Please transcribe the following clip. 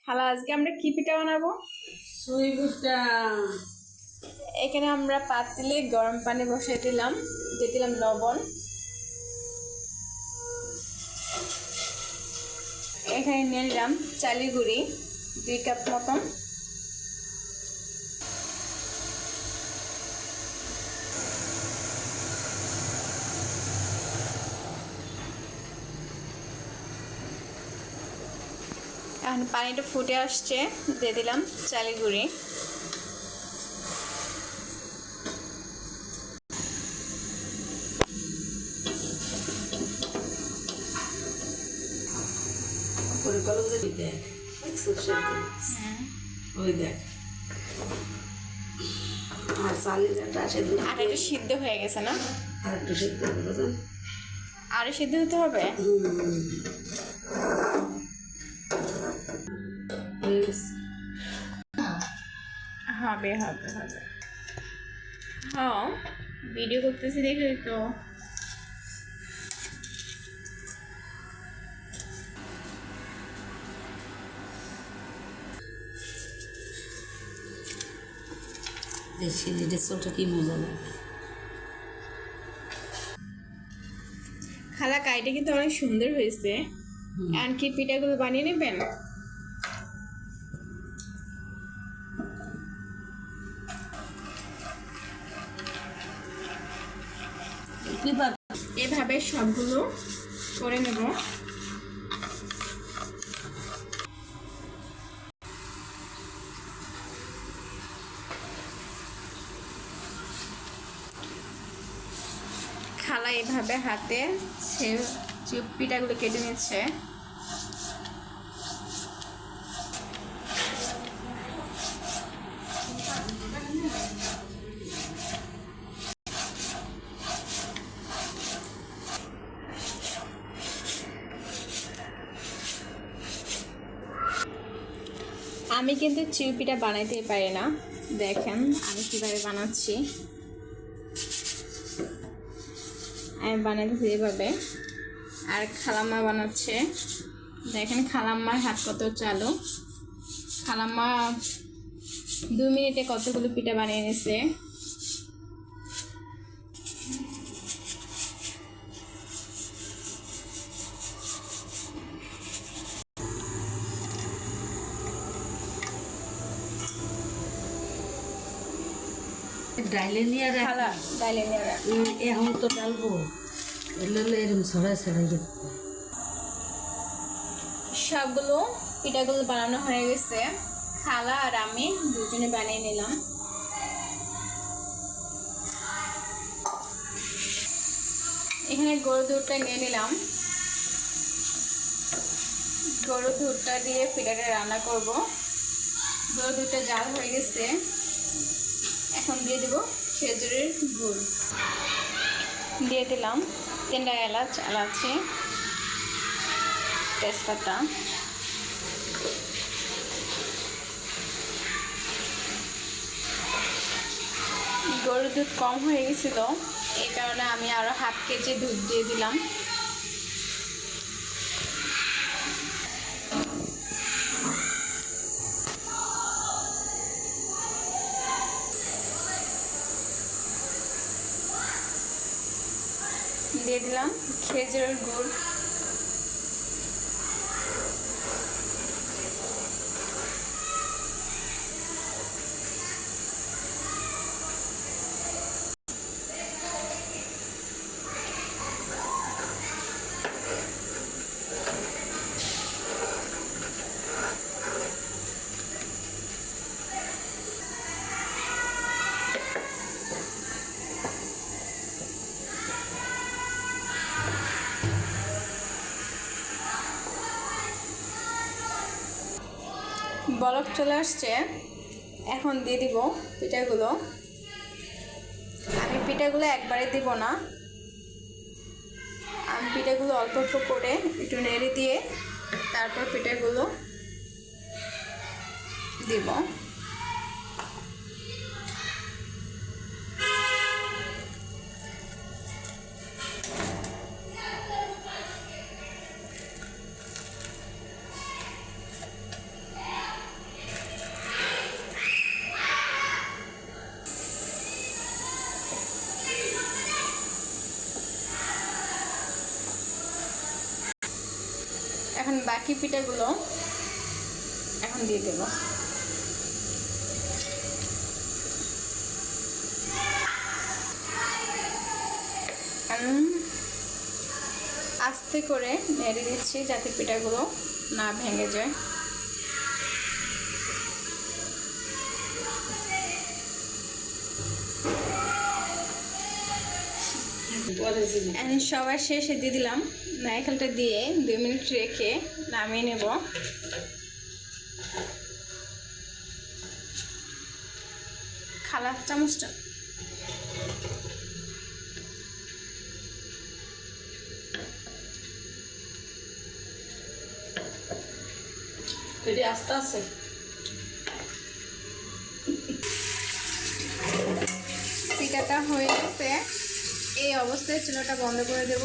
খালা আজকে আমরা কি পিঠা বানাবো? সুই পিঠা। এখানে আমরা পাতিলে গরম পানি বসিয়ে দিলাম, দিয়ে দিলাম লবণ, এখানে নিয়ে নিলাম চালের গুঁড়ি 2 কাপ মতন, এখন পানিটা ফুটে আসছে, দিয়ে দিলাম চালের গুঁড়ি, আর একটু সিদ্ধ হয়ে গেছে না? আরো সিদ্ধ হতে হবে। হবে হবে হবে। হ্যাঁ, ভিডিও করতেছি দেখে তো। কি মজা লাগে। খালা কাইটা কিন্তু অনেক সুন্দর হয়েছে। আর কি পিঠাগুলো বানিয়ে নেবেন? এভাবে সবগুলো করে নেব। খালা এভাবে হাতে পিঠাগুলো কেটে নিচ্ছে। আমি কিন্তু চিউপিটা বানাইতে পারি না, দেখেন আমি কিভাবে বানাচ্ছি। আমি বানাইতেছি এভাবে, আর খালাম্মা বানাচ্ছে। দেখেন খালাম্মার হাত কত চালু। খালাম্মা 2 মিনিটে কতগুলো পিঠা বানিয়ে নিছে। ডাইলে নিয়ে খালা ডাইলে নিয়ে রাখ। এখন তো ডালবো, এরকম ছড়াই ছড়াই সবগুলো পিঠাগুলো বানানো হয়ে গেছে। খালা আর আমি দুজনে বানিয়ে নিলাম। এখানে গরুর দুধটা নিয়ে নিলাম। গরুর দুধটা দিয়ে পিঠাটা রান্না করব। গরুর দুধটা জাল হয়ে গেছে, এখন দিয়ে দেব খেজুরের গুড়। দিয়ে দিলাম 3টা এলাচি, তেজপাতা, গরুর দুধ কম হয়ে গেছিল, এই কারণে আমি আরো ½ কেজি দুধ দিয়ে দিলাম। দিয়ে দিলাম খেজুরের গুড়, বলক চলে আসছে। এখন দিয়ে দিব পিঠাগুলো। আমি পিঠাগুলো একবারে দিব না, আমি পিঠাগুলো অল্প অল্প করে একটু নেড়ে দিয়ে তারপর পিঠাগুলো দিব। বাকি পিঠাগুলো এখন দিয়ে দেব। আস্তে করে নেড়ে দিচ্ছি যাতে পিঠাগুলো না ভেঙে যায়। সবার শেষে দিয়ে দিলাম নারকেলটা দিয়ে 2 মিনিট রেখে নামিয়ে নেব। খালা চামচটা আস্তে আস্তে পিঠাটা হয়ে গেছে। এই অবস্থায় চুলাটা বন্ধ করে দেব।